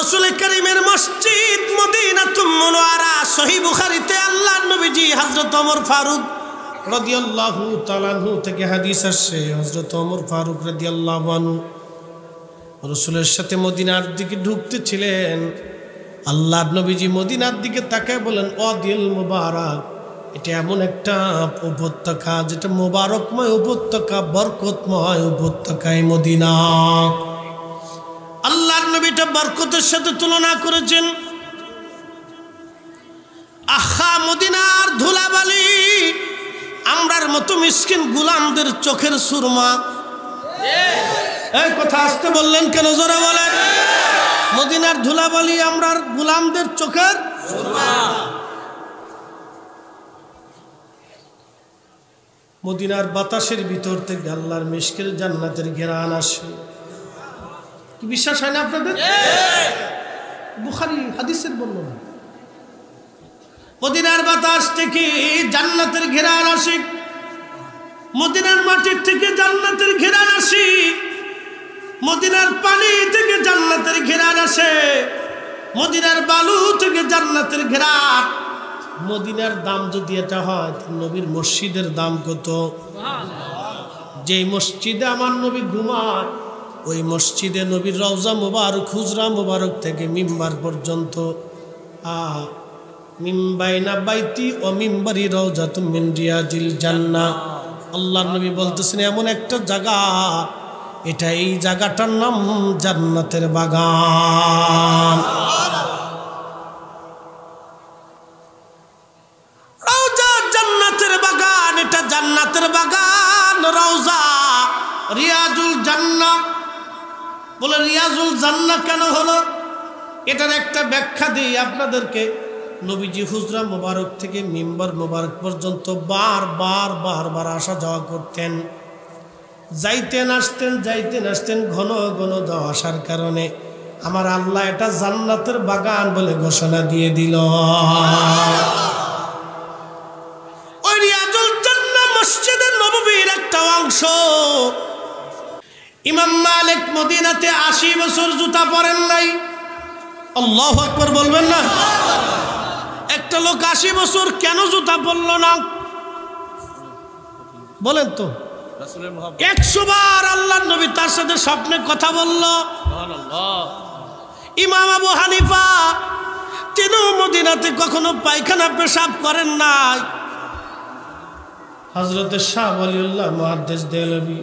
রাসূল কারীমের মসজিদ মদিনাতুল মুনাওয়ারা সহিহ বুখারীতে আল্লাহর নবীজি হযরত ওমর ফারুক রাদিয়াল্লাহু তাআলা আনহু থেকে হাদিস আসছে। হযরত ওমর ফারুক রাদিয়াল্লাহু আনহু রাসূলের সাথে মদিনার দিকে ঢুকতেছিলেন। আল্লাহর নবীজি মদিনার দিকে তাকায় বলেন, ওয়াদিল মুবারাক, এটা এমন একটা উপত্যকা যেটা মোবারকময় উপত্যকা, বরকতময় উপত্যকা এই মদিনা। আল্লাহর নবীটা বরকতের সাথে তুলনা করেছেন। আহা মদিনার ধুলাবালি আমরার মতো মিসকিন গোলামদের চোখের সুরমা। এই কথা আসতে বললেন কেন, জোরে বলেন। মদিনার ধুলাবালি আমরার গোলামদের চোখের সুরমা। মদিনার বাতাসের ভিতর থেকে আল্লাহর মিশকের জান্নাতের ঘেরান আসে। কি বিশ্বাস হয় না আপনাদের? বুখারী হাদিসের বর্ণনা। মদিনার বাতাস থেকে জান্নাতের ঘেরান আসে, মদিনার মাটির থেকে জান্নাতের ঘেরান আসে, মদিনার পানি থেকে জান্নাতের ঘেরান আসে, মদিনার বালু থেকে জান্নাতের ঘেরান। মদিনার দাম যদি এটা হয়, নবীর মসজিদের দাম কত? যেই মসজিদে আমার নবী ঘুমায়, ওই মসজিদে নবীর রওজা মুবারক, হুজরা মুবারক থেকে মিম্বার পর্যন্ত, মিম্বাইনা বাইতি ও মিম্বারি রওজাতুম মিন রিয়াজিল জান্নাহ। আল্লাহর নবী বলতেছেন এমন একটা জায়গা, এটা এই জায়গাটার নাম জান্নাতের বাগান। রওজা জান্নাতের বাগান, এটা জান্নাতের বাগান। রওজা রিয়াজুল জান্নাহ। বলে রিয়াজুল জান্নাহ কেন হলো? এটার একটা ব্যাখ্যা দিই আপনাদেরকে। নবীজি হুজরা মোবারক থেকে মিম্বার মোবারক পর্যন্ত বারবার আসা যাওয়া করতেন। যাইতেন আসতেন, ঘন ঘন যাওয়া আসার কারণে আমার আল্লাহ এটা জান্নাতের বাগান বলে ঘোষণা দিয়ে দিল। ওই রিয়াজুল জান্নাহ মসজিদের নববীর একটা অংশ। ইমাম মালিক মদিনাতে 80 বছর জুতা পরেন নাই। আল্লাহু আকবার বলবেন না? একটা লোক 80 বছর কেন জুতা পরল না বলেন তো? 100 বার আল্লাহর নবী তার সাথে স্বপ্নে কথা বলল। ইমাম আবু হানিফা তিনিও মদিনাতে কখনো পায়খানা পেশাব করেন নাই। হযরত শাহ ওয়ালিউল্লাহ মুহাদ্দিস দেহলভী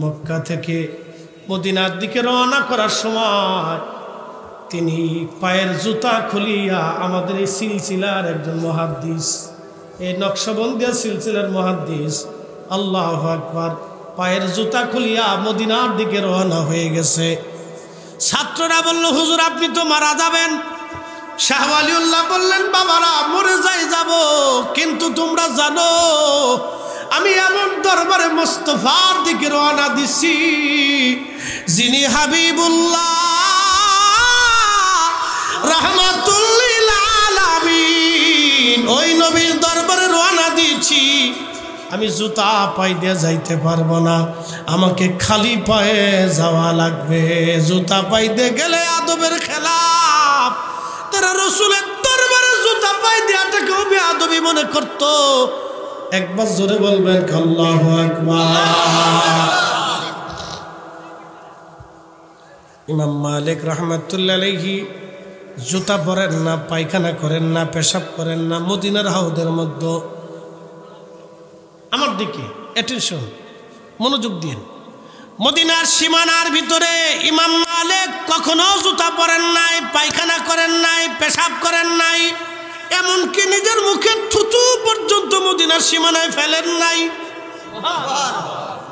মক্কা থেকে মদিনার দিকে রওনা করার সময় তিনি পায়ের জুতা খুলিয়া, আমাদের এই সিলসিলার একজন মুহাদ্দিস, এই নকশবন্দিয়া সিলসিলার মুহাদ্দিস, আল্লাহু আকবার, পায়ের জুতা খুলিয়া মদিনার দিকে রওনা হয়ে গেছে। ছাত্ররা বলল, হুজুর আপনি তো মারা যাবেন। শাহ ওয়ালিউল্লাহ বললেন, বাবারা মরে যাব, কিন্তু তোমরা জানো আমি এমন দরবারে মুস্তাফার দিকে রওনা দিছি যিনি হাবিবুল্লাহ রাহমাতুল লিল আলামিন, ওই নবীর দরবারে রওনা দিয়েছি। আমি জুতা পায়ে দিয়ে যাইতে পারবো না, আমাকে খালি পায়ে যাওয়া লাগবে। জুতা পায়ে দিয়ে গেলে আদবের খেলাফ। তারা রাসূলের দরবারে জুতা পায়ে দেওয়াটাকেও বেয়াদবি মনে করত। একবার জোরে বলবেন আল্লাহু আকবার। ইমাম মালিক রাহমাতুল্লাহ আলাইহি জুতা পরেন না, পায়খানা করেন না, পেশাব করেন না মদিনার হাউদের মধ্যে। আমার দিকে অ্যাটেনশন, মনোযোগ দিন। মদিনার সীমানার ভিতরে ইমাম মালিক কখনো জুতা পরেন নাই, পায়খানা করেন নাই, পেশাব করেন নাই, এমনকি নিজের মুখের থুতু পর্যন্ত মদিনার সীমানায় ফেলেন নাই।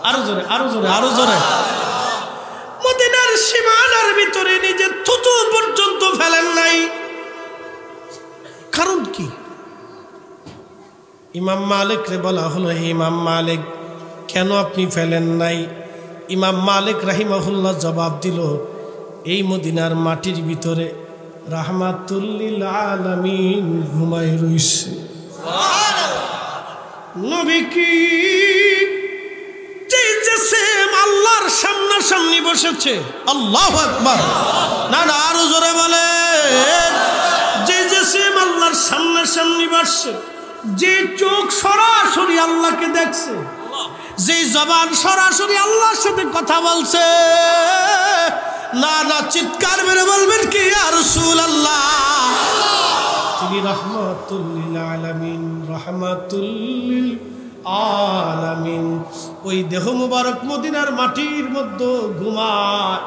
আরো জোরে, আরো জোরে, আরো জোরে। মদিনার সীমানার ভিতরে নিজের থুতু পর্যন্ত ফেলেন নাই। কারণ কি? ইমাম মালিক রে বলা হলো, হে ইমাম মালিক কেন আপনি ফেলেন নাই? ইমাম মালিক রাহিমাহুল্লাহ জবাব দিল, এই মদিনার মাটির ভিতরে রাহমাতুল লিল আলামিন ঘুমায় রইছে। নবী কি আল্লাহর সামনাসামনি বসেছে। আল্লাহু আকবার। না না, আরো জোরে আপনার সামনে বসছে, যে চোখ সরাসরি আল্লাহকে দেখছে, যে জবান সরাসরি আল্লাহর সাথে কথা বলছে, না না চিৎকার মেরে বলবেন কি ইয়া রাসূলুল্লাহ, তিনি রাহমাতুল লিল আলামিন, রাহমাতুল লিল আলামিন। ওই দেহ মুবারক মদিনার মাটির মধ্যে ঘুমায়,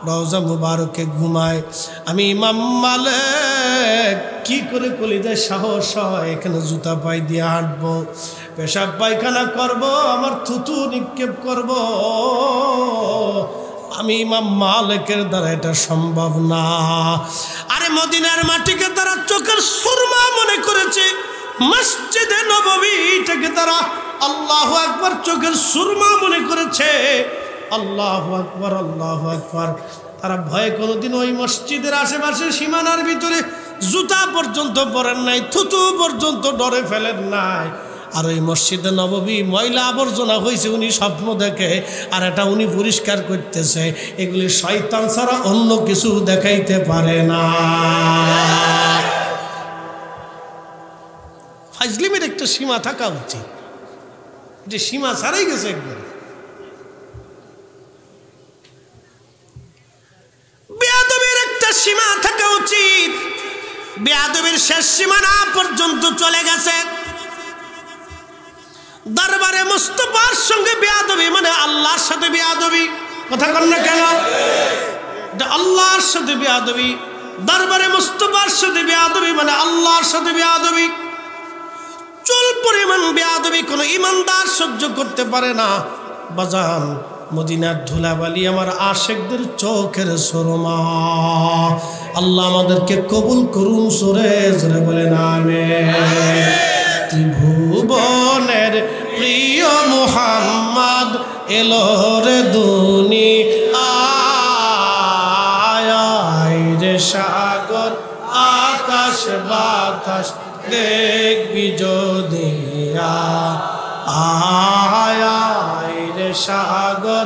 রওজা মুবারকে ঘুমায়। আমি ইমাম মালিক কি করে কলিজায় সাহস হয় এখানে জুতা পাই দিয়ে হাঁটবো, পেশাব পায়খানা করব, আমার থুতু নিক্ষেপ করব, আমি ইমাম মালিকের দ্বারা এটা সম্ভব না। আরে মদিনার মাটিকে তারা চোখের সুরমা মনে করেছে, মসজিদে নববীটাকে তারা আল্লাহু আকবার চোখের সুরমা মনে করেছে। আল্লাহু আকবার, আল্লাহু আকবার। তারা ভয়ে কোনোদিন ওই মসজিদের আশেপাশে সীমানার ভিতরে জুতা পর্যন্ত পরেন নাই, থুতু পর্যন্ত ডরে ফেলেন নাই। আর ওই মসজিদে নববী ময়লা আবর্জনা হয়েছে উনি স্বপ্ন দেখে, আর এটা উনি পরিষ্কার করতেছে। এগুলি শয়তান ছাড়া অন্য কিছু দেখাইতে পারে না। ফাজলিমের একটা সীমা থাকা উচিত, যে সীমা ছাড়াই গেছে একবার। বেয়াদবির একটা সীমা থাকা উচিত, বেয়াদবির শেষ সীমানা পর্যন্ত চলে গেছে। দরবারে মুস্তাফার সঙ্গে বেয়াদবি মানে আল্লাহর সাথে বেয়াদবি, কথা কন না কেন? আল্লাহর সাথে বেয়াদবি, দরবারে মুস্তাফার সাথে বেয়াদবি মানে আল্লাহর সাথে বেয়াদবি। চুল পরিমাণ বেয়াদবি কোনো ইমানদার সহ্য করতে পারে না। বাজান, মদিনার ধুলাবালি আমার আশিকদের চোখের সুরমা। আল্লাহ আমাদেরকে কবুল করুন, জোরে জোরে বলেন আমিন। ত্রিভুবনের প্রিয় মুহাম্মদ এলো রে দুনিয়ায়, রে সাগর আকাশ বাতাস দেখবি যদি আয়, রে সাগর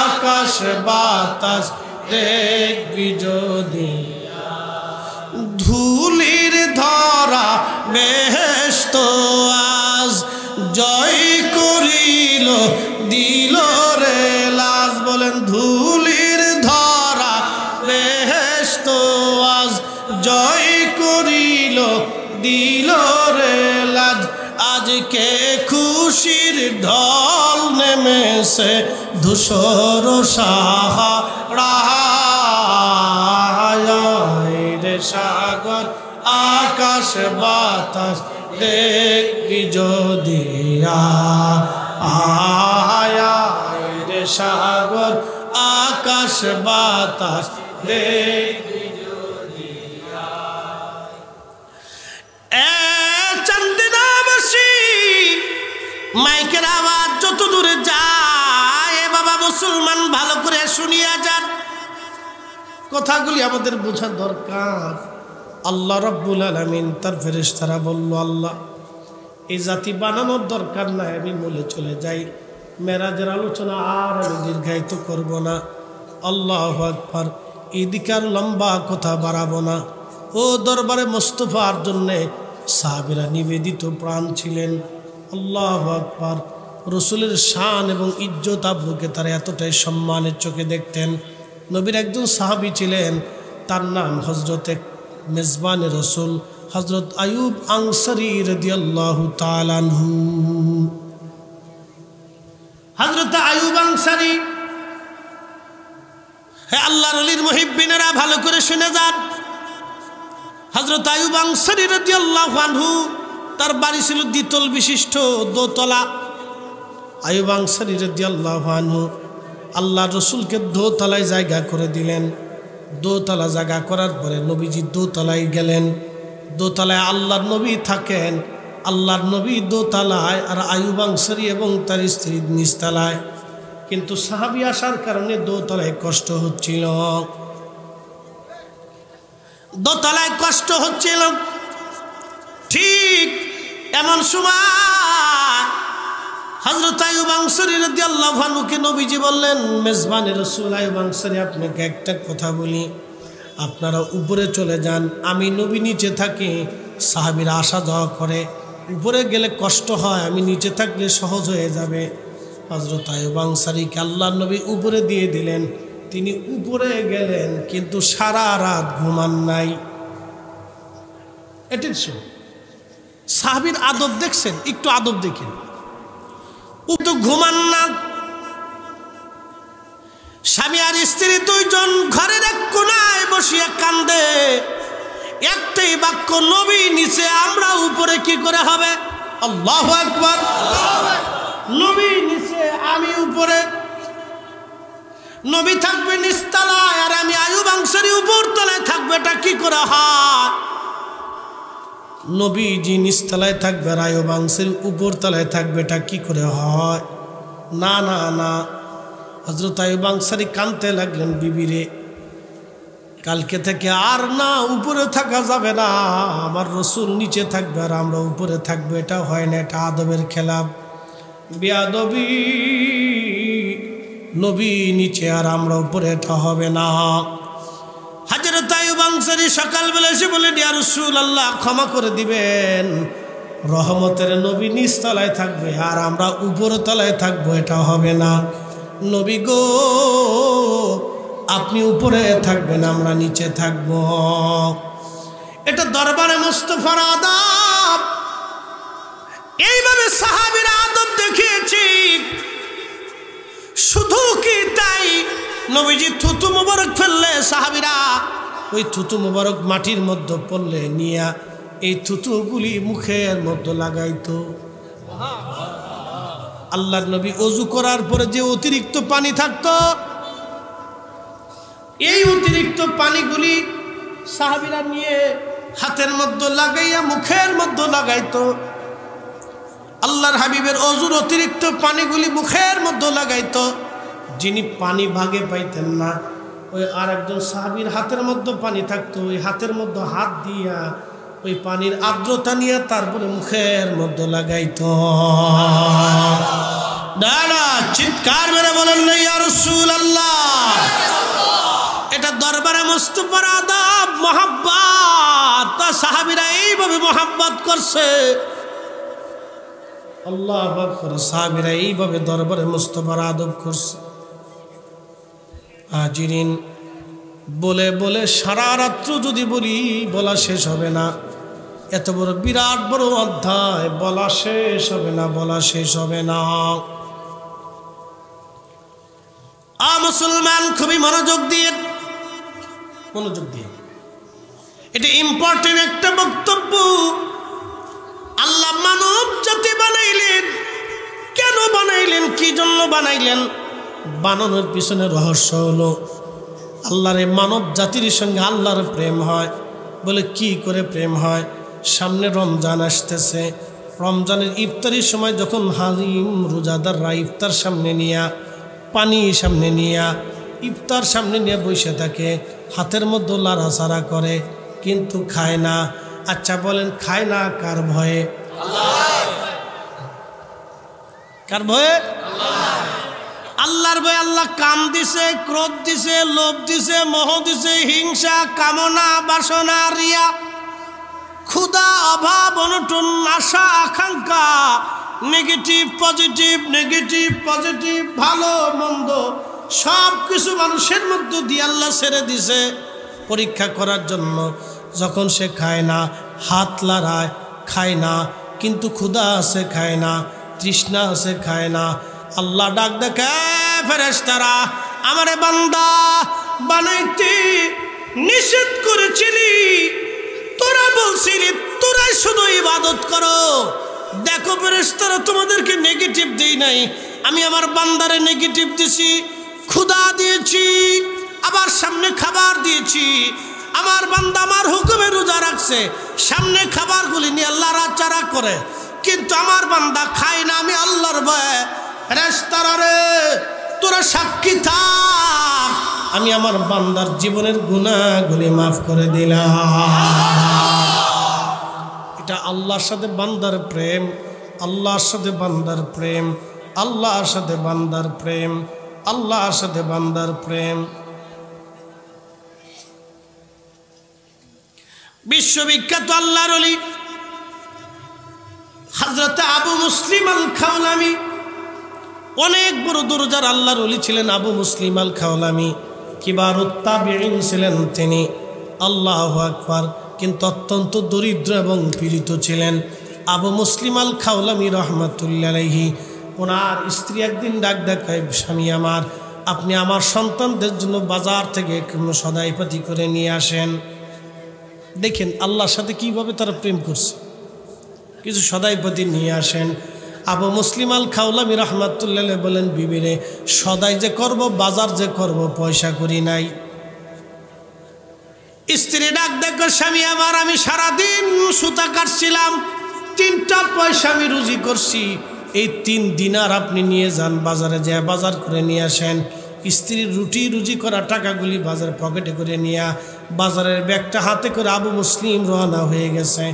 আকাশ বাতাস দেখবি যদি। ধুলির ধরা বেহেশত আজ জয় করিল দিল রে লাজ। বলেন ধুলির ধরা বেহেশত আজ জয় করিল দিল রে লাজ। আজকে খুশির ঢল নেমেছে ধূসর সাহারায়, রে সাগর আকাশ বাতাস দেখবি যদি আয়, রে সাগর আকাশ বাতাস দেখবি যদি। চান্দিনাবাসী মাইকের আওয়াজ যত দূরে যায়, বাবা মুসলমান ভালো করে শুনিয়া যান, কথাগুলি আমাদের বোঝা দরকার। আল্লাহ রাব্বুল আলামিন তার ফেরেশতারা বলল, আল্লাহ এই জাতি বানানোর দরকার নাই, আমি বলে চলে যাই। মেরাজের আলোচনা আর আমি দীর্ঘায়িত করব না। আল্লাহু আকবার। এদিকে আর লম্বা কথা বাড়াবো না। ও দরবারে মুস্তাফার জন্যে সাহাবীরা নিবেদিত প্রাণ ছিলেন। আল্লাহু আকবার। রসুলের শান এবং ইজ্জত আবরুকে তারা এতটাই সম্মানের চোখে দেখতেন। নবীর একজন সাহাবী ছিলেন, তার নাম হযরতে মেজবানে রসুল হযরত আইয়ুব আনসারী রাদিয়াল্লাহু তাআলা আনহু। হযরত আইয়ুব আনসারী, হে আল্লাহর ওলির মুহিব্বিনেরা ভালো করে শুনে যান। হযরত আইয়ুব আনসারী রাদিয়াল্লাহু আনহু, তার বাড়ি ছিল দ্বিতল বিশিষ্ট, দোতলা। আইয়ুব আনসারী রাদিয়াল্লাহু আনহু আল্লাহর রসুলকে দোতলায় জায়গা করে দিলেন। দোতলা জায়গা করার পরে নবীজি দোতলায় গেলেন। দোতলায় আল্লাহর নবী থাকেন, আল্লাহর নবী দোতলায়, আর আইয়ুব আনসারী এবং তার স্ত্রী নিচতলায়। কিন্তু সাহাবী আসার কারণে দোতলায় কষ্ট হচ্ছিল, দোতলায় কষ্ট হচ্ছিল। ঠিক এমন সময় হযরত আইয়ুব আনসারী রাদিয়াল্লাহু আনহুকে নবীজি বললেন, মেজবানে রাসূল আইয়ুব আনসারী, আপনাকে একটা কথা বলি, আপনারা উপরে চলে যান, আমি নবী নিচে থাকি, সাহাবীরা আসা যাওয়া করে, উপরে গেলে কষ্ট হয়, আমি নিচে থাকলে সহজ হয়ে যাবে। হযরত আইয়ুব আনসারীকে আল্লাহর নবী উপরে দিয়ে দিলেন, তিনি উপরে গেলেন কিন্তু সারা রাত ঘুমান নাই। এটাই সাহাবীর আদব দেখছেন, একটু আদব দেখেন। তো ঘুমান না, স্বামী আর স্ত্রী দুইজন ঘরের এক কোনায় বসিয়া কান্দে, একটাই বাক্য, নবী নিচে আমরা উপরে কি করে হবে? আল্লাহু আকবার। নবী নিচে আমি উপরে, নবী থাকবে নিচতলায় আর আমি আইয়ুব আনসারী উপর তলায় থাকবে, এটা কি করে হয়? নবীজি নিচতলায় থাকবে আর আইয়ুব আনসারী উপর তলায় থাকবে, এটা কি করে হয়? না না না। হযরত আইয়ুব আনসারী কাঁদতে লাগলেন, বিবিরে কালকে থেকে আর না উপরে থাকা যাবে না, আমার রাসূল নিচে থাকবে আর আমরা উপরে থাকবে, এটা হয় না, এটা আদবের খেলাফ, বেয়াদবি। নবী নিচে আর আমরা উপরে, এটা হবে না। হযরত আইয়ুব আনসারী সকালবেলা এসে বলেন, ইয়া রাসূলুল্লাহ ক্ষমা করে দিবেন, রহমতের নবী নিচ তলায় থাকবে আর আমরা উপর তলায় থাকবো, এটা হবে না। নবী গো আপনি উপরে থাকবেন, আমরা নিচে থাকব। এটা দরবারে মুস্তাফার আদব। এইভাবে সাহাবীরা আদব দেখিয়েছি। শুধু কি তাই, নবীজি থুতু মুবারক ফেললে সাহাবীরা ওই থুতু মুবারক মাটির মধ্যে পড়লে নিয়ে এই থুতুগুলি মুখের মধ্যে লাগাইতো। আল্লাহর নবী ওযু করার পরে যে অতিরিক্ত পানি থাকতো, এই অতিরিক্ত পানিগুলি সাহাবীরা নিয়ে হাতের মধ্যে লাগাইয়া মুখের মধ্যে লাগাইতো। আল্লাহর হাবিবের ওযুর অতিরিক্ত পানিগুলি মুখের মধ্যে লাগাইতো। যিনি পানি ভাগে পাইতেন না, ওই আর একজন সাহাবীর হাতের মধ্যে পানি থাকতো, ওই হাতের মধ্যে হাত দিয়া ওই পানির আর্দ্রতা নিয়ে তারপরে মুখের মধ্যে লাগাইতো। দাঁড়া চিৎকার মেরে বলেন না ইয়া রাসূলুল্লাহ। এটা দরবারে মুস্তাফার আদব, মহব্বত। তা সাহাবীরা এইভাবে মহব্বত করছে। আল্লাহু আকবার। সাহাবীরা এইভাবে দরবারে মুস্তাফার আদব করছে। হাজিরিন, বলে বলে সারা রাত্র যদি বলি বলা শেষ হবে না। এত বড় বিরাট বড় অধ্যায়, বলা শেষ হবে না, বলা শেষ হবে না। মুসলমান খুবই মনোযোগ দিয়ে এটা ইম্পর্টেন্ট একটা বক্তব্য। আল্লাহ মানব জাতি বানাইলেন, কেন বানাইলেন, কি জন্য বানাইলেন? বানানোর পিছনে রহস্য হলো আল্লাহর মানব জাতির সঙ্গে আল্লাহর প্রেম হয়। বলে কি করে প্রেম হয়? সামনে রমজান আসতেছে, রমজানের ইফতারির সময় যখন হাজিম রোজাদাররা ইফতার সামনে নিয়া, পানি সামনে নিয়া, ইফতার সামনে নিয়ে বসে থাকে, হাতের মধ্যে লাড়াচাড়া করে কিন্তু খায় না। আচ্ছা বলেন খায় না কার ভয়ে? কার ভয়ে? আল্লাহর ভয়ে। আল্লাহ কাম দিছে, ক্রোধ দিছে, লোভ দিছে, মোহ দিছে, হিংসা, কামনা, বাসনা, রিয়া, ক্ষুধা, অভাব, অনটন, আশা, আকাঙ্ক্ষা, নেগেটিভ পজিটিভ, নেগেটিভ পজিটিভ, ভালো মন্দ সব কিছু মানুষের মধ্যে দিয়ে আল্লাহ ছেড়ে দিছে পরীক্ষা করার জন্য। যখন সে খায় না, হাত লড়ায়, খায় না, কিন্তু ক্ষুধা আছে খায় না, তৃষ্ণা আছে খায় না। আল্লাহ ডাক দেখে, ফেরেশতারা আমারে বান্দা বানাইতে নিষেধ করেছিলি, তোরা বলছিলি তোরাই শুধু ইবাদত করো। দেখো ফেরেশতারা, তোমাদেরকে নেগেটিভ দেই নাই, আমি আমার বান্দারে নেগেটিভ দিছি, ক্ষুধা দিয়েছি, আবার সামনে খাবার দিয়েছি। আমার বান্দা আমার হুকুমে রোজা রাখছে, সামনে খাবারগুলি নিয়ে আল্লাহ রাচারা করে, কিন্তু আমার বান্দা খায় না। আমি আল্লাহর ভয়ে ফেরেশতারা রে তোরা সাক্ষী থাক, আমি আমার বান্দার জীবনের গুনাহগুলি মাফ করে দিলাম। এটা আল্লাহর সাথে বান্দার প্রেম, আল্লাহর সাথে বান্দার প্রেম, আল্লাহর সাথে বান্দার প্রেম, আল্লাহর সাথে বান্দার প্রেম। বিশ্ববিখ্যাত আল্লাহর ওলি হযরত আবু মুসলিম আল খাওলামি, অনেক বড় দরজার আল্লাহর ওলি ছিলেন আবু মুসলিম আল খাওলামি, কিবারুত তাবিঈন ছিলেন তিনি। আল্লাহু আকবার। কিন্তু অত্যন্ত দরিদ্র এবং পীড়িত ছিলেন আবু মুসলিম আল খাওলামি রহমাতুল্লাহ আলাইহি। ওনার স্ত্রী একদিন ডাক দেয়, স্বামী আমার, আপনি আমার সন্তানদের জন্য বাজার থেকে সদাইপাতি করে নিয়ে আসেন। দেখেন আল্লাহর সাথে কিভাবে তারা প্রেম করছে। কিছু সদাইপাতি নিয়ে আসেন। আবু মুসলিম আল খাওলামি রহমাতুল্লাহ আলাইহি বলেন, বিবিরে, সদাই যে করব, বাজার যে করব, পয়সা করি নাই। স্ত্রী ডাক দেখো, স্বামী আমার, আমি সারাদিন সুতা কাটছিলাম, 3টা পয়সা আমি রুজি করছি, এই 3 দিনার আপনি নিয়ে যান, বাজারে যায় বাজার করে নিয়ে আসেন। স্ত্রীর রুজি করা টাকাগুলি বাজার পকেটে করে নিয়ে বাজারের ব্যাগটা হাতে করে আবু মুসলিম রওনা হয়ে গেছে।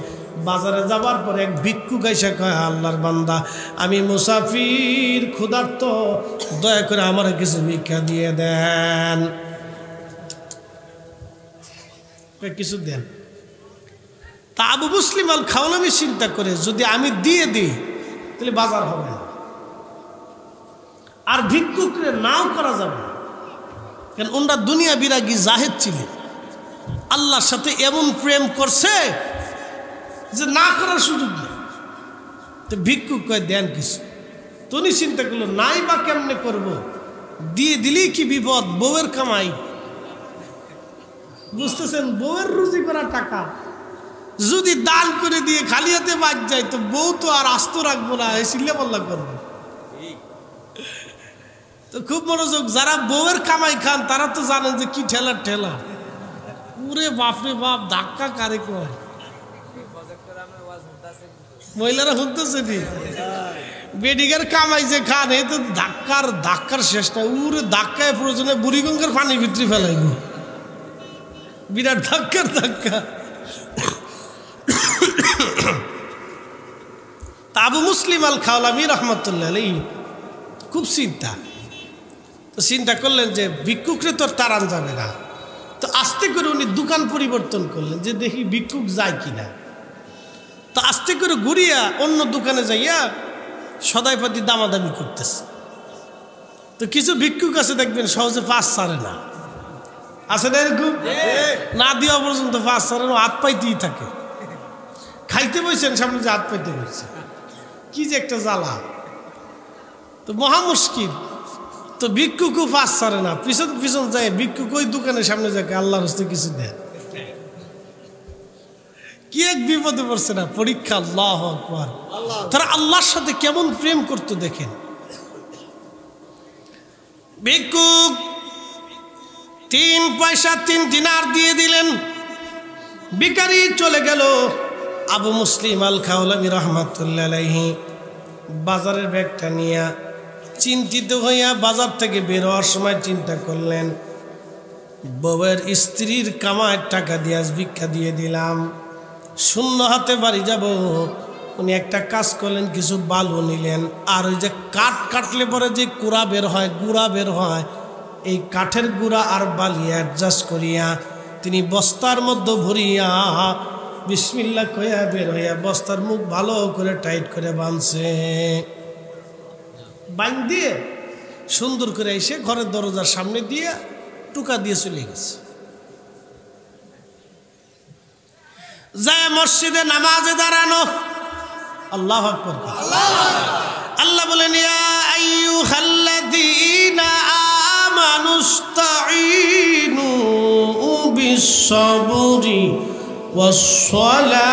বাজারে যাবার পরে এক ভিক্ষুক এসে কয়, আল্লাহর বান্দা, আমি মুসাফির, ক্ষুধার্ত, দয়া করে আমার কিছু ভিক্ষা দিয়ে দেন, কিছু দেন। তা আবু মুসলিম আল খাওলামি চিন্তা করে, যদি আমি দিয়ে দিই তাহলে বাজার হবে না, আর ভিক্ষুকরে নাও করা যাবে না, কারণ ওনারা দুনিয়া বিরাগী জাহেদ ছিলেন, আল্লাহর সাথে এমন প্রেম করছে যে না করার সুযোগ নেই। তো ভিক্ষুক কয়, দেন কিছু। তুমি চিন্তা করলো, নাই বা কেমনে করব, দিয়ে দিলেই কি বিপদ, বউয়ের কামাই, বুঝতেছেন, বউয়ের রুজি করা টাকা যদি দান করে দিয়ে খালি হাতে বাদ যায়, তো বউ তো আর আস্ত রাখবো না, চিল্লাপাল্লা করবো। তো খুব মনোযোগ, যারা বউয়ের কামাই খান তারা তো জানেন যে কি ঠেলার ঠেলা। পুরে বাপরে বাপ, ধাক্কা কারে কয়, মহিলারা শুনতেছে নি, বেডিগের কামাই যে খান, এই তো ধাক্কার শেষ নাই। উরে ধাক্কায় প্রয়োজনে বুড়িগঙ্গার পানির ভিতরে ফেলাইব, বিরাট ধাক্কা। আবু মুসলিম আল খাওলামি রহমাতুল্লাহ আলাইহি খুব চিন্তা করলেন যে ভিক্ষুকরে তো তাড়ান যাবে না। তো আস্তে করে উনি দোকান পরিবর্তন করলেন, যে দেখি ভিক্ষুক যায় কিনা। তো আস্তে করে ঘুরিয়া অন্য দোকানে যাইয়া সদাইপাতি দামাদামি করতেছে। তো কিছু ভিক্ষুক আছে দেখবেন সহজে পাস ছাড়ে না, আছে না এরকম, না দেওয়া পর্যন্ত পাস ছাড়ে না, হাত পাইতেই থাকে। খাইতে বসছেন, সামনে যে হাত পাইতে বসছে, কি যে একটা জ্বালা, তো মহা মুশকিল। তো ভিক্ষুকও পাস ছাড়ে না, পিছন যায় ভিক্ষুক ওই দোকানের সামনে যায়, আল্লাহর হস্তে কিছু দেয়। কি এক বিপদে পড়ছে না, পরীক্ষা। আল্লাহু আকবার। তারা আল্লাহর সাথে কেমন প্রেম করতো দেখেন। ভিক্ষুক 3 পয়সা 3 দিনার দিয়ে দিলেন, ভিখারি চলে গেল। আবু মুসলিম আল খাওলামি রহমাতুল্লাহ আলাইহি বাজারের ব্যাগটা নিয়ে চিন্তিত হইয়া বাজার থেকে বের হওয়ার সময় চিন্তা করলেন, বউয়ের স্ত্রীর কামাইয়ের টাকা দিয়ে আজ ভিক্ষা দিয়ে দিলাম, শূন্য হাতে বাড়ি যাব। উনি একটা কাজ করলেন, কিছু বালু নিলেন, আর ওই যে কাটলে পরে যে গুড়া বের হয়, এই কাঠের গুড়া আর বালি অ্যাডজাস্ট করিয়া তিনি বস্তার মধ্যে ভরিয়া বিসমিল্লাহ কইয়া বের হইয়া বস্তার মুখ ভালো করে টাইট করে বাঁধছে। বাইন দিয়ে সুন্দর করে এসে ঘরের দরজার সামনে দিয়ে টুকা দিয়ে চলে গেছে। যায় মসজিদে নামাজে দাঁড়ানো। আল্লাহু আকবার। আল্লাহ বলেন, ইয়া আইয়ুহাল্লাযীনা আমানুস্তাঈনু বিস-সাবরি ওয়াস-সালাহ।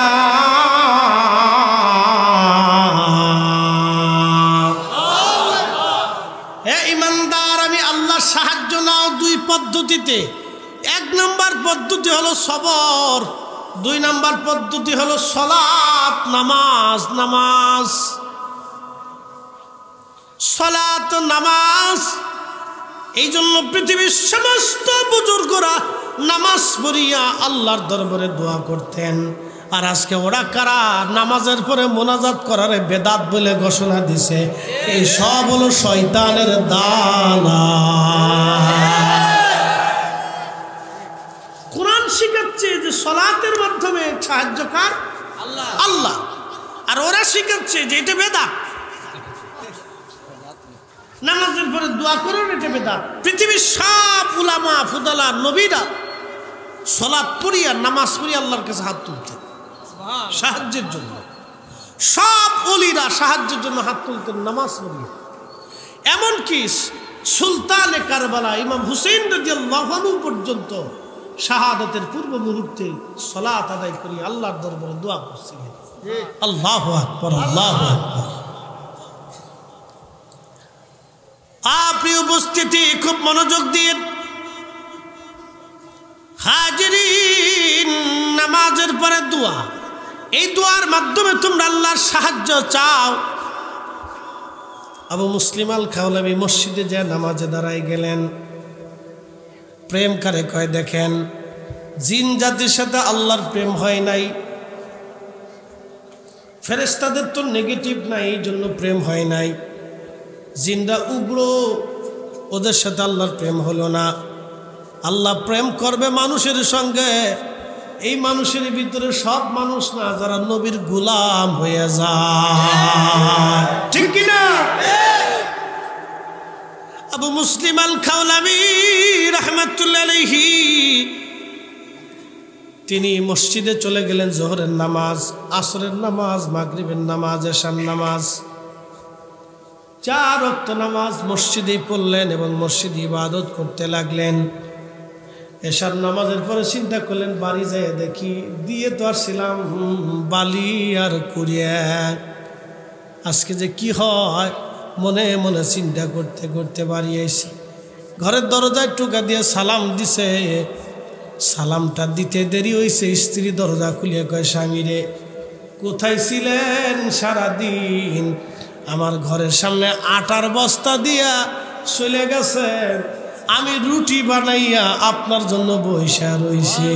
হে ঈমানদার, আমি আল্লাহর সাহায্য নাও 2 পদ্ধতিতে। 1 নম্বর পদ্ধতি হলো সবর, 2 নম্বর পদ্ধতি হলো সালাত, নামাজ। সালাত, নামাজ। এই জন্য পৃথিবীর সমস্ত বুজুর্গরা নামাজ পড়িয়া আল্লাহর দরবারে দোয়া করতেন। আর আজকে ওরা কারা নামাজের পরে মোনাজাত করারে বেদাত বলে ঘোষণা দিছে, এই সব হলো শয়তানের দালাল। কোরআন শিখাচ্ছে যে সালাতের মাধ্যমে সাহায্যকার আল্লাহ আল্লাহ। আর ওরা শিখাচ্ছে যে এটা বেদাত, নামাজের পরে দোয়া করুন, এটা বেদাত। পৃথিবীর সব উলামা ফুদালা নবীরা সালাত পড়িয়া নামাজ পড়িয়া আল্লাহর কাছে হাত তুলতেন সাহায্যের জন্য। সব ওলিরা সাহায্যের জন্য হাত তুলতেন নামাজ পড়িয়া। এমনকি সুলতানে কারবালা ইমাম হুসেইন রাদিয়াল্লাহু আনহু পর্যন্ত শাহাদাতের পূর্ব মুহূর্তে সালাত আদায় করি আল্লাহর দরবারে দোয়া করছিলেন। আল্লাহু আকবার, আল্লাহু আকবার। প্রিয় উপস্থিতি, খুব মনোযোগ দিয়ে হাজিরিন, নামাজের পরে দোয়া, এই দোয়ার মাধ্যমে তোমরা আল্লাহর সাহায্য চাও। আবু মুসলিম আল খাওলাবি মসজিদে যে নামাজে দাঁড়ায় গেলেন, প্রেম কারে কয় দেখেন, জিন জাতির সাথে আল্লাহর প্রেম হয় নাই, ফেরেশতাদের তো নেগেটিভ নাই, এই জন্য প্রেম হয় নাই। জিনরা উগ্র, ওদের সাথে আল্লাহর প্রেম হলো না। আল্লাহ প্রেম করবে মানুষের সঙ্গে, এই মানুষের ভিতরে সব মানুষ না, যারা নবীর গোলাম হয়ে যায়, ঠিক কিনা? আবু মুসলিম আল খাওলাবি রাহমাতুল্লাহ আলাইহি তিনি মসজিদে চলে গেলেন। জোহরের নামাজ, আসরের নামাজ, মাগরিবের নামাজ, এশার নামাজ, 4 ওয়াক্ত নামাজ মসজিদে পড়লেন এবং মসজিদে ইবাদত করতে লাগলেন। এশার নামাজের পরে চিন্তা করলেন, বাড়ি যেয়ে দেখি দিয়ে তো আসছিলাম বালি আর কুড়িয়া, আজকে যে কি হয় মনে মনে চিন্তা করতে করতে বাড়ি এসে ঘরের দরজায় টোকা দিয়ে সালাম দিছে। সালামটা দিতে দেরি হয়েছে, স্ত্রী দরজা খুলিয়ে কয়, স্বামী রে কোথায় ছিলেন সারাদিন? আমার ঘরের সামনে আটার বস্তা দিয়া চলে গেছেন, আমি রুটি বানাইয়া আপনার জন্য বইসা রইছি।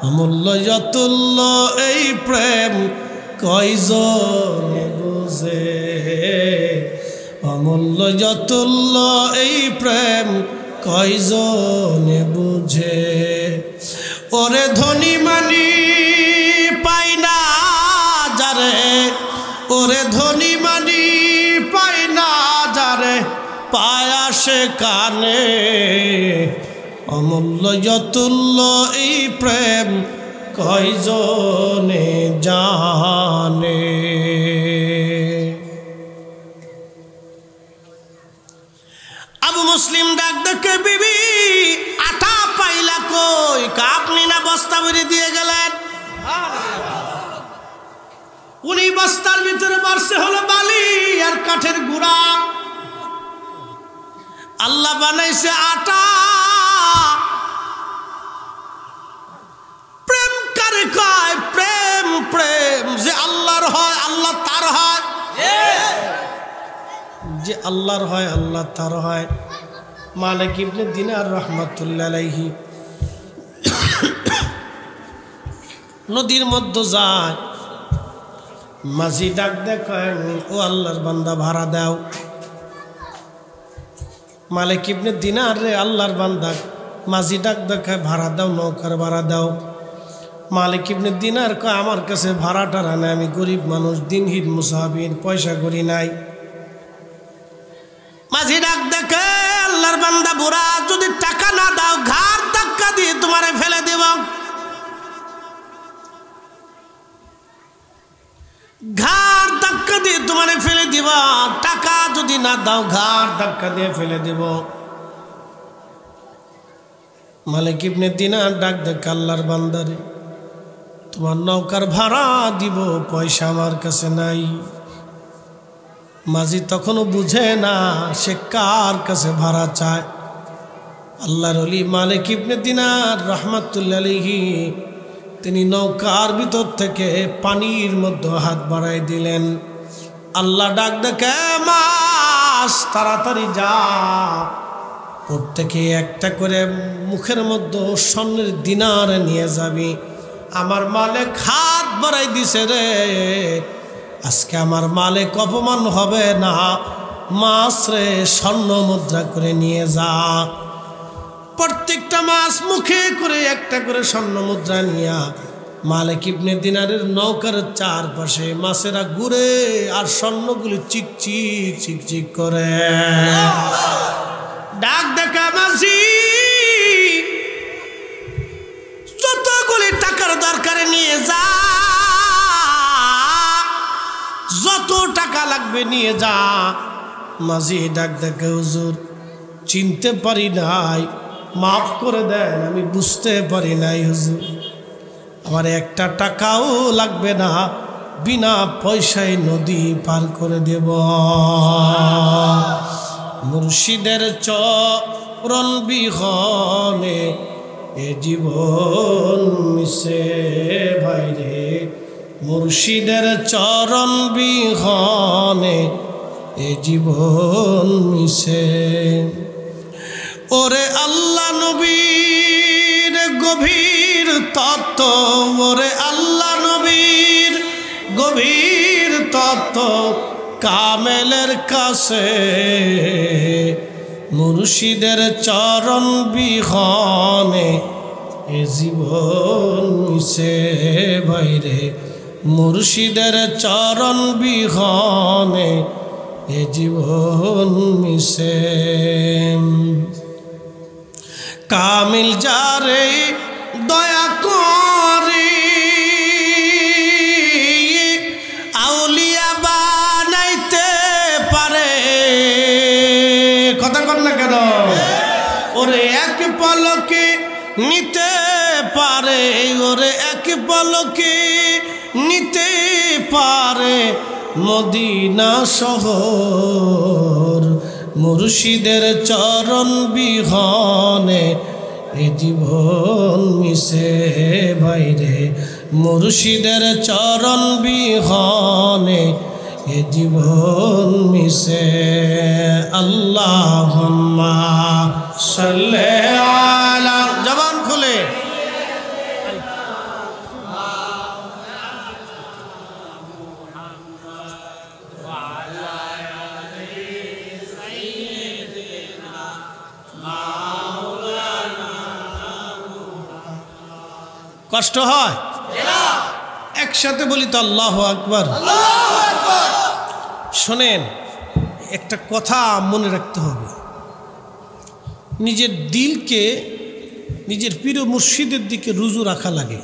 অমূল্য যতুল্য এই প্রেম কয়জনে বুঝে, অমূল্য যতুল্য এই প্রেম কয়জনে বুঝে। ওরে ধনী মানি পাই না যারে, ওরে ধনী মানি পাই না যারে, পায়া সে কানে। অমূল্য যতুল্য এই প্রেম কয়জনে জানে। আবু মুসলিম ডাক দেখে, বিবি আটা পাইলা কই? আপনি না বস্তা ভরে দিয়ে গেলেন। উনি বস্তার ভিতরে বাড়ছে হলো বালি আর কাঠের গুঁড়া, আল্লাহ বানাইছে আটা। প্রেম কারে কয়? প্রেম প্রেম যে আল্লাহর হয়, আল্লাহ তার হয়, যে আল্লাহর হয় আল্লাহ তার হয়। মালিক ইবনে দিনার রাহমাতুল্লাহ আলাইহি নদীর মধ্যে যায়, মাঝি ডাক দেখেন, ও আল্লাহর বান্দা ভাড়া দাও। মালিক ইবনে দিনার রে আল্লাহর বান্দা, মাঝি ডাক দেখায়, ভাড়া দাও, নৌকার ভাড়া দাও। মালিক ইবনে দিনার কয়, আমার কাছে ভাড়া টাড়া নাই, আমি গরিব মানুষ, দিনহীন মুসাফির, পয়সা করি নাই। মাঝি ডাক দেখে, আল্লাহর বান্দা বুড়া, যদি টাকা না দাও ঘাড় ধাক্কা দিয়ে তোমারে ফেলে দেব। ঘাড় ধাক্কা দিয়ে তোমারে ফেলে দিব, টাকা যদি না দাও ঘাড় ধাক্কা দিয়ে ফেলে দেব। মালিক ইবনে দিনার ডাক দেখে, আল্লাহর বান্দারে তোমার নৌকার ভাড়া দিব, পয়সা আমার কাছে নাই। মাঝি তখনও বুঝে না সে কার কাছে ভাড়া চায়। আল্লাহর ওলি মালিক ইবনে দিনার রাহমাতুল্লাহ আলাইহি তিনি নৌকার ভিতর থেকে পানির মধ্যে হাত বাড়াই দিলেন। আল্লাহ ডাক দেখে, মাছ তাড়াতাড়ি যা, প্রত্যেকে একটা করে মুখের মধ্যে স্বর্ণের দিনার নিয়ে যাবি। আমার মালিক হাত বাড়াই দিছে রে, আজকে আমার মালিক অপমান হবে না, মাছ রে স্বর্ণ মুদ্রা করে নিয়ে যা। প্রত্যেকটা মাছ মুখে করে একটা করে স্বর্ণ মুদ্রা নিয়া মালিক ইবনে দিনারের নৌকার চারপাশে মাছেরা ঘুরে আর স্বর্ণগুলি চিকচিক চিকচিক করে। ডাক ডাকা মাঝি, যতগুলি টাকার দরকারে নিয়ে যা, যত টাকা লাগবে নিয়ে যা। মাঝি ডাক ডাকে, হুজুর চিনতে পারি নাই, মাফ করে দেন, আমি বুঝতে পারি নাই হুজুর, আমার একটা টাকাও লাগবে না, বিনা পয়সায় নদী পার করে দেব। মুর্শিদের চরণ বিহনে এ জীবন মিশে ভাইরে, মুর্শিদের চরণ বিহনে এ জীবন মিশে। ওরে আল্লাহ নবীর গভীর তত্ত্ব, ওরে আল্লাহ নবীর গভীর তত্ত্ব, কামেলের কাছে মুর্শিদের চরণ বিহনে এ জীবন মিশে ভাইরে, মুর্শিদের চরণ বিহনে এ জীবন মিশে। কামিল যারে দয়া করে আউলিয়া বানাইতে পারে, কথা কর না কেন? ওরে এক পলকে নিতে পারে, ওরে এক পলকে নিতে পারে মদিনা শহর, মুর্শিদের চরণ বিহনে এ জীবন মিশে ভাইরে, মুর্শিদের চরণ বিহনে এ জীবন মিশে। আল্লাহুম্মা সাল্লি আলা, জবান খুলে কষ্ট হয়? একসাথে বলি তো আল্লাহু আকবার। শোনেন, একটা কথা মনে রাখতে হবে, নিজের দিলকে নিজের প্রিয় মুর্শিদের দিকে রুজু রাখা লাগে,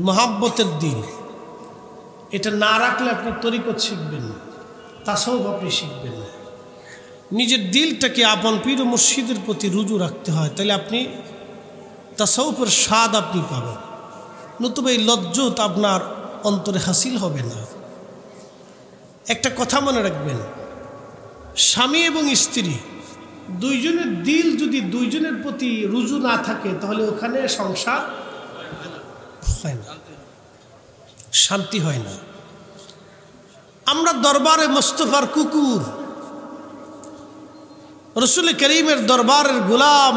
মহাব্বতের দিল। এটা না রাখলে আপনি তরিকত শিখবেন না, তাসাউফ আপনি শিখবেন না। নিজের দিলটাকে আপন প্রিয় মুর্শিদের প্রতি রুজু রাখতে হয়, তাহলে আপনি তাসাউফের স্বাদ আপনি পাবেন, নতুবা এই লজ্জত আপনার অন্তরে হাসিল হবে না। একটা কথা মনে রাখবেন, স্বামী এবং স্ত্রী দুইজনের দিল যদি দুইজনের প্রতি রুজু না থাকে, তাহলে ওখানে সংসার হয় না, শান্তি হয় না। আমরা দরবারে মোস্তফার কুকুর, রসুল করিমের দরবারের গোলাম।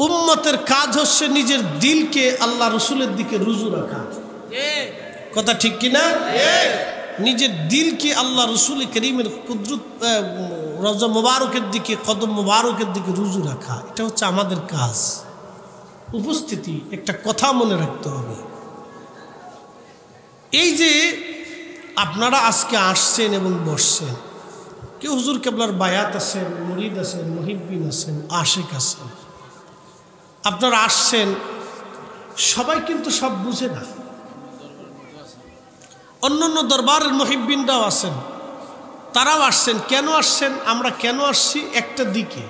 উম্মতের কাজ হচ্ছে নিজের দিলকে আল্লাহ রসুলের দিকে রুজু রাখা, কথা ঠিক কিনা? নিজের দিলকে আল্লাহ রসুল করিমের কুদরত রওজা মুবারকের দিকে, কদম মুবারকের দিকে রুজু রাখা, এটা হচ্ছে আমাদের কাজ। উপস্থিতি, একটা কথা মনে রাখতে হবে, এই যে আপনারা আজকে আসছেন এবং বসছেন, কেউ হুজুর কেবলার বায়াত আছেন, মুরিদ আছেন, মুহিব্বিন আছেন, আশিক আছেন, আপনারা আসছেন, সবাই কিন্তু সব বুঝে না। অন্যান্য দরবারের মুহিব্বিনরাও আছেন, তারাও আসছেন। কেন আসছেন, আমরা কেন আসছি? একটা দিকে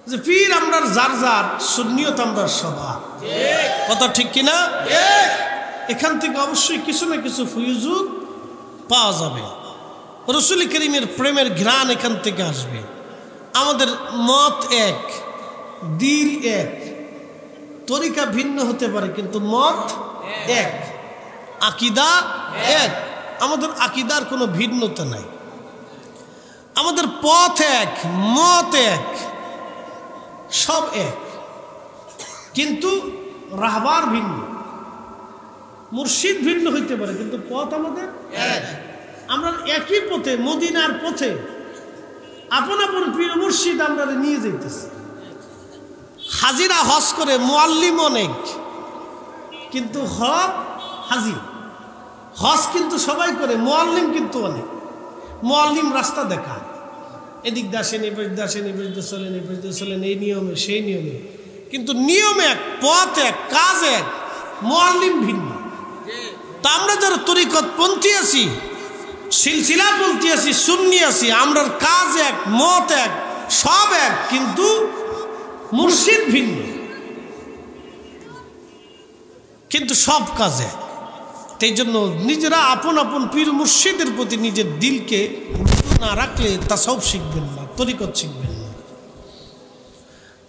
যে পীর আমরা যার যার, সুন্নিয়ত আমরা সবার, কথা ঠিক কিনা? এখান থেকে অবশ্যই কিছু না কিছু ফয়জুদ পাওয়া যাবে, রসুল করিমের প্রেমের ঘ্রাণ এখান থেকে আসবে। আমাদের মত এক, দিল এক, তরিকা ভিন্ন হতে পারে কিন্তু মত এক, আকিদা এক। আমাদের আকিদার কোনো ভিন্নতা নাই, আমাদের পথ এক, মত এক, সব এক, কিন্তু রাহবার ভিন্ন, মুর্শিদ ভিন্ন হইতে পারে কিন্তু পথ আমাদের এক। আমরা একই পথে, মদিনার পথে আপন আপন পীর মুর্শিদ আমরা নিয়ে যাইতেছি। হাজিরা হজ করে, মুআল্লিম অনেক, কিন্তু হক হাজি হজ কিন্তু সবাই করে, মুআল্লিম কিন্তু অনেক। মুআল্লিম রাস্তা দেখায়, এদিক দাসেন, এবার দাসেন, এবার চলেন, এবার চলেন, এই নিয়মে সেই নিয়মে, কিন্তু নিয়ম এক, পথ এক, কাজ এক, মুআল্লিম ভিন্ন। তা আমরা যারা তরিকতপন্থী আছি, সিলসিলাপন্থী আছি, সুন্নি আছি, আমরার কাজ এক, মত এক, সব এক, কিন্তু মুর্শিদ ভিন্ন, কিন্তু সব কাজ এক। সেই জন্য নিজেরা আপন আপন পীর মুর্শিদের প্রতি নিজের দিলকে না রাখলে তাসাউফ শিখবেন না, তরিকত শিখবেন না।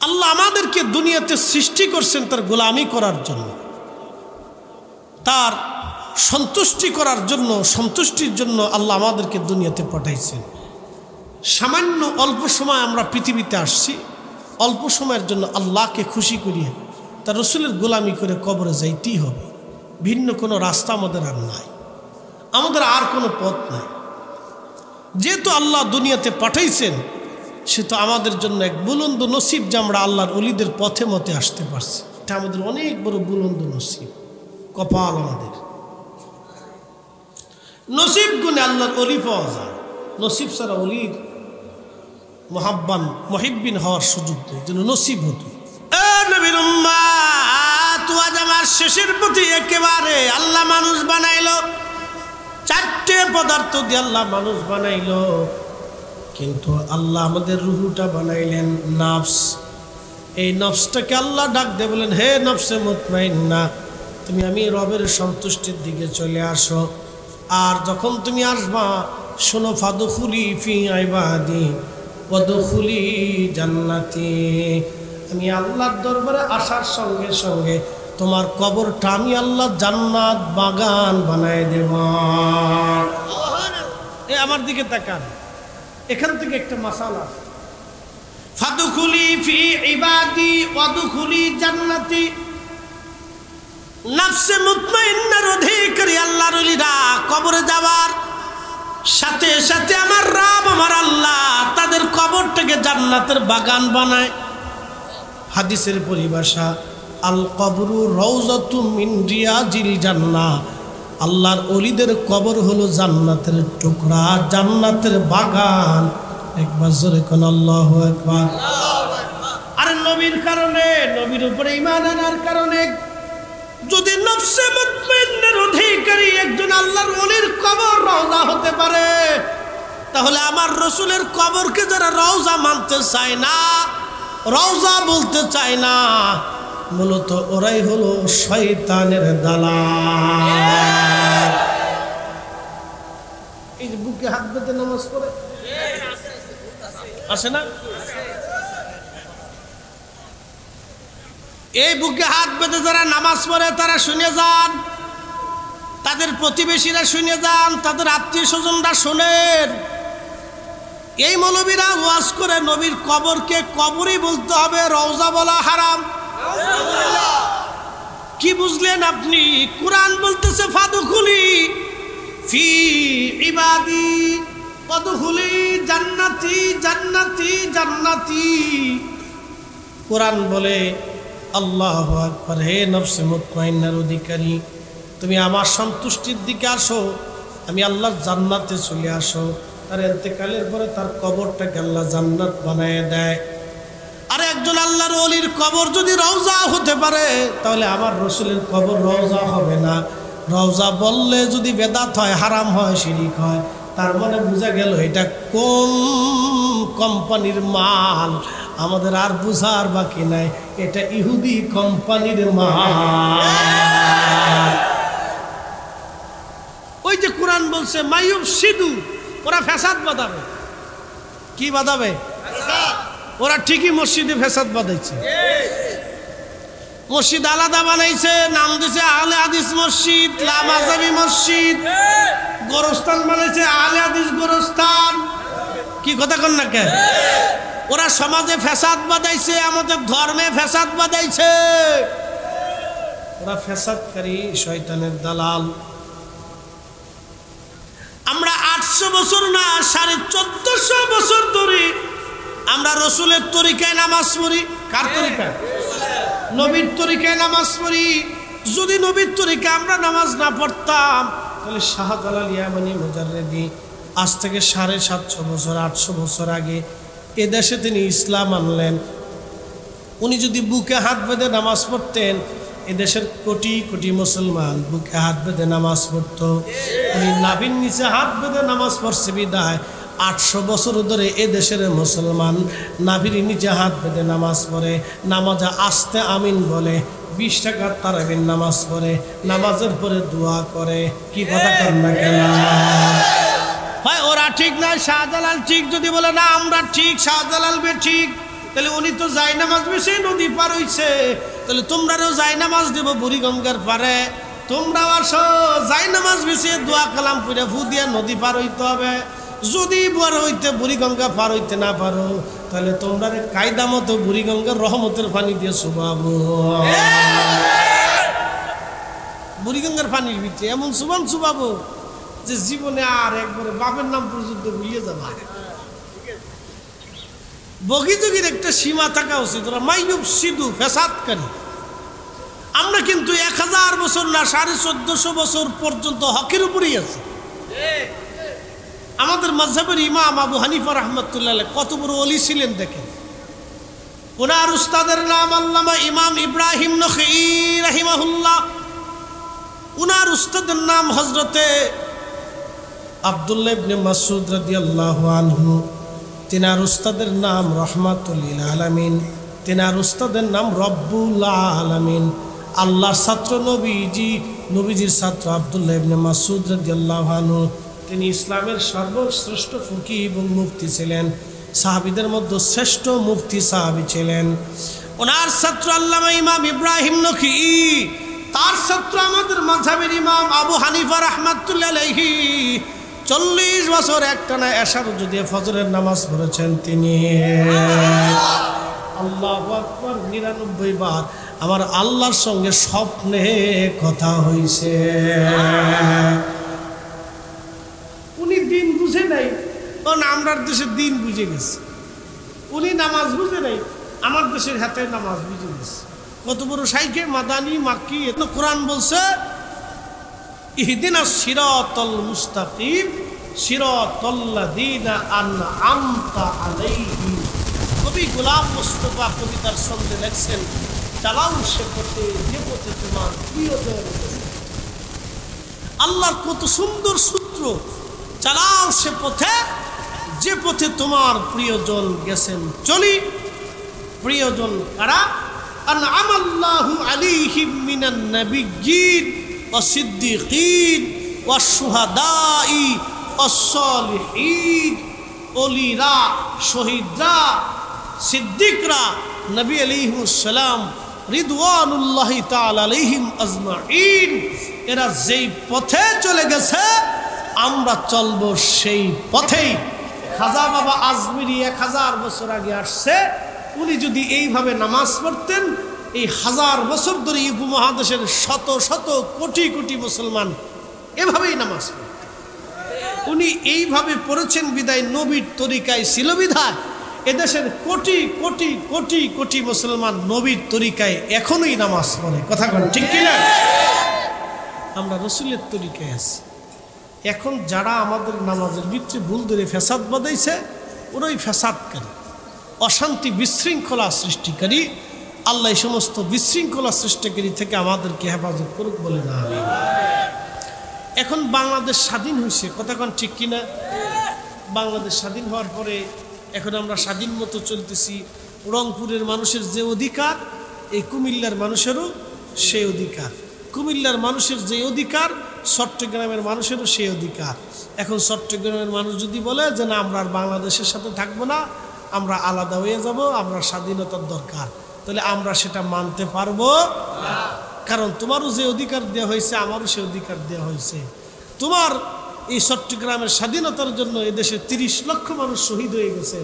আল্লাহ আমাদেরকে দুনিয়াতে সৃষ্টি করছেন তার গোলামি করার জন্য, তার সন্তুষ্টি করার জন্য, সন্তুষ্টির জন্য আল্লাহ আমাদেরকে দুনিয়াতে পাঠাইছেন। সামান্য অল্প সময় আমরা পৃথিবীতে আসছি, অল্প সময়ের জন্য আল্লাহকে খুশি করিয়ে তার রসুলের গোলামি করে কবরে যাইতেই হবে। ভিন্ন কোনো রাস্তা আমাদের আর নাই, আমাদের আর কোনো পথ নাই। যেহেতু আল্লাহ দুনিয়াতে পাঠাইছেন, সে তো আমাদের জন্য এক বুলন্দ নসিব যে আমরা আল্লাহর অলিদের পথে মতে আসতে পারছি। এটা আমাদের অনেক বড় বুলন্দ নসিব, কপাল আমাদের। নসিব গুণে আল্লাহর অলি পাওয়া যায়, নসিব ছাড়া অলির মহিব্বিন হওয়ার সুযোগ নেই, যেন নসিব হতো। নবীর উম্মাত, আজ আমার শেষের প্রতি একেবারে আল্লাহ মানুষ বানাইলো, চারটে পদার্থ দিয়ে আল্লাহ মানুষ বানাইলো, কিন্তু আল্লাহ আমাদের রুহুটা বানাইলেন নফস। এই নফসটাকে আল্লাহ ডাক দিয়ে বলেন, হে নফসে মুতমাইন্না, তুমি আমি রবের সন্তুষ্টির দিকে চলে আসো। আর যখন তুমি আসবা, শোনো, ফাদখুলি ফি ইবাদি ওয়াদখুলি জান্নাতি, আমি আল্লাহর দরবারে আসার সঙ্গে সঙ্গে তোমার কবরটা আমি আল্লাহ জান্নাত বাগান বানায় দেব। আমার দিকে তাকান, এখান থেকে একটা মাসালা, ফাদখুলি ফি ইবাদি ওয়াদখুলি জান্নাতি। নফসে মুতমাইন্নার অধিকারী আল্লাহর ওলিরা কবরে যাওয়ার সাথে সাথে আমার রব, আমার আল্লাহ তাদের কবরটাকে জান্নাতের বাগান বানায়। হাদিসের পরিভাষা, আল কবরু রাউযাতুম মিন রিয়াজিল জান্নাহ, আল্লাহর ওলিদের কবর হলো জান্নাতের টুকরা, জান্নাতের বাগান। একবার জোরে কোন আল্লাহু আকবার। আর নবীর কারণে, নবীর উপরে ঈমান আনার কারণে যদি নফসে মুতমাইন্নার অধিকারী একজন আল্লাহর ওলির কবর রওজা হতে পারে, তাহলে আমার রসুলের কবরকে যারা রওজা মানতে চায় না, রওজা বলতে চায় না, মূলত ওরাই হলো শয়তানের দালাল। এই যে বুকে হাত বেঁধে নামাজ পড়ে আসে না, এই বুকে হাত বেঁধে যারা নামাজ পড়ে তারা শুনে যান, তাদের প্রতিবেশীরা শুনে যান, তাদের আত্মীয় স্বজনরা শোনেন। এই মৌলবীরা ওয়াজ করে নবীর কবরকে কবরই বলতে হবে, রওজা বলা হারাম। কি বুঝলেন আপনি? কুরআন বলতেছে ফাদখুলি ফি ইবাদি ওয়াদখুলি জান্নাতি, জান্নাতি, জান্নাতি। কুরআন বলে, আল্লাহু আকবার, হে নফসে মুতমাইন্নার অধিকারী, তুমি আমার সন্তুষ্টির দিকে আসো, আমি আল্লাহর জান্নাতে চলে আসো। তার ইন্তেকালের পরে তার কবরটাকে আল্লাহ জান্নাত বানায় দেয়। আর একজন আল্লাহর ওলির কবর যদি রওজা হতে পারে, তাহলে আমার রসুলের কবর রওজা হবে না। রওজা বললে যদি বেদাত হয়, হারাম হয়, শিরিক হয়, তার মানে বোঝা গেল এটা কোন কোম্পানির মাল, আমাদের আর বুঝার বাকি নাই, এটা ইহুদি কোম্পানির মাল। ওই যে কোরআন বলছে মাইয়ুব সিধু, ওরা ফ্যাসাদ বাঁধাবে। কি বাঁধাবে? ওরা ঠিকই মসজিদে ফ্যাসাদ বাঁধাইছে, মসজিদ আলাদা বানাইছে, নাম দিছে আহলে হাদিস মসজিদ, লামাজাবি মসজিদ। গোরস্থান বানাইছে আহলে হাদিস গোরস্থান। কি কথা কন না কেন? ওরা সমাজে ফ্যাসাদ বাঁধাইছে, আমাদের ধর্মে ফ্যাসাদ বাঁধাইছে। ওরা ফ্যাসাদকারী, শয়তানের দালাল। আমরা 800 বছর না 1450 বছর ধরে আমরা রসুলের তরিকায় নামাজ পড়ি। কার তরিকায়? নবীর তরিকায় নামাজ পড়ি। যদি নবীর তরিকায় আমরা নামাজ না পড়তাম তাহলে শাহজালাল ইয়ামানি মুজাররিদি আজ থেকে 750 বছর 800 বছর আগে এদেশে তিনি ইসলাম আনলেন। উনি যদি বুকে হাত বেঁধে নামাজ পড়তেন এদেশের কোটি কোটি মুসলমান বুকে হাত বেঁধে নামাজ পড়ত। উনি নাভির নিচে হাত বেঁধে নামাজ পড়ছে বিদায় 800 বছর ধরে এদেশের মুসলমান নাভির নিচে হাত বেঁধে নামাজ পড়ে, নামাজে আস্তে আমিন বলে, 20 টাকার তারাবির নামাজ পড়ে, নামাজের পরে দোয়া করে। কি কথা কর না কেন ভাই? ওরা ঠিক না, শাহজালাল ঠিক। যদি বলে না আমরা ঠিক, শাহজালাল বে ঠিক, তাহলে উনি তো যাই নামাজ বেশি নদী পার হইছে, তাহলে তোমরাও যাই নামাজ দেবো বুড়িগঙ্গার পারে। তোমরাও আসো যাই নামাজ বেশি দোয়া কালাম করে ফু দিয়া নদী পার হইতে হবে। যদি বুড়িগঙ্গা পার হইতে না পারো তাহলে তোমরা কায়দা মতো বুড়িগঙ্গার রহমতের পানি দিয়ে শুবাবো। বুড়িগঙ্গার পানির ভিতরে এমন শুবাবো যে জীবনে আর একবারে বাপের নাম পর্যন্ত ভুলিয়ে যাবা। বগিযোগীর একটা সীমা থাকা উচিত। ওরা মাইনুব সিধু ফেসাদকারী। আমরা কিন্তু 1000 বছর না 1450 বছর পর্যন্ত হকের উপরেই আছি। আমাদের মাযহাবের ইমাম আবু হানিফা রাহমাতুল্লাহ আলাইহি কত বড় ওলি ছিলেন দেখেন। ওনার উস্তাদের নাম আল্লামা ইমাম ইব্রাহিম নখঈ রাহিমাহুল্লাহ। ওনার উস্তাদের নাম হযরতে আব্দুল্লাহ ইবনে মাসউদ রাদিয়াল্লাহু আনহু। তিনার উস্তাদের নাম রহমাতুল লিল আলামিন। তিনার উস্তাদের নাম রব্বুল আলামিন। আল্লাহর ছাত্র নবীজি, নবীজির ছাত্র আব্দুল্লাহ ইবনে মাসউদ রাদিয়াল্লাহু আনহু। তিনি ইসলামের সর্বশ্রেষ্ঠ ফকিহ এবং মুফতি ছিলেন। সাহাবীদের মধ্যে শ্রেষ্ঠ মুফতি সাহাবী ছিলেন। ওনার ছাত্র আল্লামা ইমাম ইব্রাহিম নখঈ, তার ছাত্র আমাদের মাযহাবের ইমাম আবু হানিফা রাহমাতুল্লাহ আলাইহি 40 বছর একটানা এশার যদি ফজরের নামাজ পড়েছেন তিনি। আল্লাহু আকবার। 99 বার আমার আল্লাহর সঙ্গে স্বপ্নে কথা হইছে। উনি দিন বুঝে নাই, কারণ আমরার দেশের দিন বুঝে গেছে। উনি নামাজ বুঝে নাই, আমার দেশের হাতে নামাজ বুঝে গেছে। কত বড় শাইখে মাদানী মাক্কি। কোরআন বলছে ইহদিনাস সিরাতাল মুস্তাকিম সিরাতাল্লাযীনা আন'আমতা আলাইহিম। কবি গোলাম মুস্তাফা কবিতার ছন্দে লেখছেন, চালাও সে পথে যে পথে তোমার প্রিয়জন গেছে। আল্লাহর কত সুন্দর সূত্র, চালাও সে পথে যে পথে তোমার প্রিয়জন গেছেন। চলি প্রিয়জন কারা? আন'আমাল্লাহু আলাইহিম মিনান নাবিয়্যিন ওয়াস সিদ্দিকিন ওয়াস শুহাদাই ওয়াস সালিহিন। ওলিরা, শহীদরা, সিদ্দিকরা, নবী আলাইহিস সালাম রিদওয়ানুল্লাহি তাআলা আলাইহিম আজমাইন, এরা যেই পথে চলে গেছে আমরা চলবো সেই পথেই। খাজা বাবা আজমিরি 1000 বছর আগে আসছে। উনি যদি এইভাবে নামাজ পড়তেন, এই 1000 বছর ধরে এই উপমহাদেশের শত শত কোটি কোটি মুসলমান এভাবেই নামাজ পড়তেন। উনি এইভাবে পড়েছেন বিদায় নবীর তরিকায় ছিল বিধায় এদেশের কোটি কোটি কোটি কোটি মুসলমান নবীর তরিকায় এখনোই নামাজ পড়ে। কথা বলেন ঠিক কিনা? আমরা রসুলের তরিকায় আছি। এখন যারা আমাদের নামাজের ভিতরে ভুল ধরে ফ্যাসাদ বাঁধাইছে, ওরাই ফ্যাসাদকারী, অশান্তি বিশৃঙ্খলা সৃষ্টিকারী। আল্লাহ এই সমস্ত বিশৃঙ্খলা সৃষ্টিকারী থেকে আমাদেরকে হেফাজত করুক বলে না। এখন বাংলাদেশ স্বাধীন হয়েছে, কথা কোন ঠিক কিনা? বাংলাদেশ স্বাধীন হওয়ার পরে এখন আমরা স্বাধীন মতো চলতেছি। রংপুরের মানুষের যে অধিকার, এই কুমিল্লার মানুষেরও সেই অধিকার। কুমিল্লার মানুষের যে অধিকার, চট্টগ্রামের মানুষেরও সেই অধিকার। এখন চট্টগ্রামের মানুষ যদি বলে যে না আমরা আর বাংলাদেশের সাথে থাকবো না, আমরা আলাদা হয়ে যাব, আমরা স্বাধীনতার দরকার, তাহলে আমরা সেটা মানতে পারবো না। কারণ তোমারও যে অধিকার দেওয়া হয়েছে আমারও সে অধিকার দেওয়া হয়েছে। তোমার এই চট্টগ্রামের স্বাধীনতার জন্য এদেশে 30 লক্ষ মানুষ শহীদ হয়ে গেছে,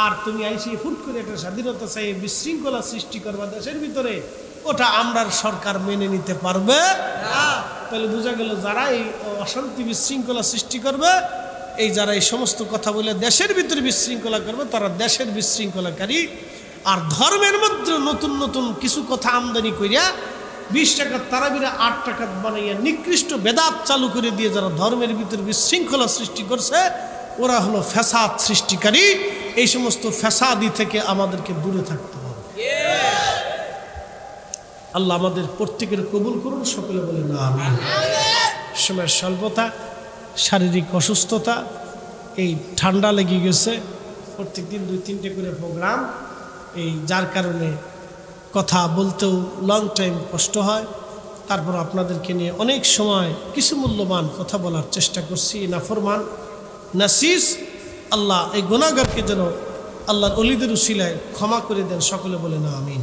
আর তুমি আইসি ফুট করে একটা স্বাধীনতা চাই বিশৃঙ্খলা সৃষ্টি করবা দেশের ভিতরে, ওটা আমরার সরকার মেনে নিতে পারবে না। তাহলে বোঝা গেল যারা এই অশান্তি বিশৃঙ্খলা সৃষ্টি করবে এই যারা এই সমস্ত কথা বলে দেশের ভিতরে বিশৃঙ্খলা করবে তারা দেশের বিশৃঙ্খলাকারী। আর ধর্মের মধ্যে নতুন নতুন কিছু কথা আমদানি করিয়া 20 টাকার তারাবিরা 8 টাকা বানাইয়া নিকৃষ্ট বেদাত চালু করে দিয়ে যারা ধর্মের ভিতরে বিশৃঙ্খলা সৃষ্টি করছে ওরা হলো ফ্যাসাদ সৃষ্টিকারী। এই সমস্ত ফ্যাসাদি থেকে আমাদেরকে দূরে থাকতে হবে। আল্লাহ আমাদের প্রত্যেকের কবুল করুন, সকলে বলেন আমিন। সময়ের স্বল্পতা, শারীরিক অসুস্থতা, এই ঠান্ডা লেগে গেছে, প্রত্যেক দিন 2-3টে করে প্রোগ্রাম, এই যার কারণে কথা বলতেও লং টাইম কষ্ট হয়। তারপর আপনাদেরকে নিয়ে অনেক সময় কিছু মূল্যবান কথা বলার চেষ্টা করছি। নাফরমান নাসিস আল্লাহ এই গুনাহগারকে যেন আল্লাহর ওলিদের উসিলায় ক্ষমা করে দেন, সকলে বলে না আমিন।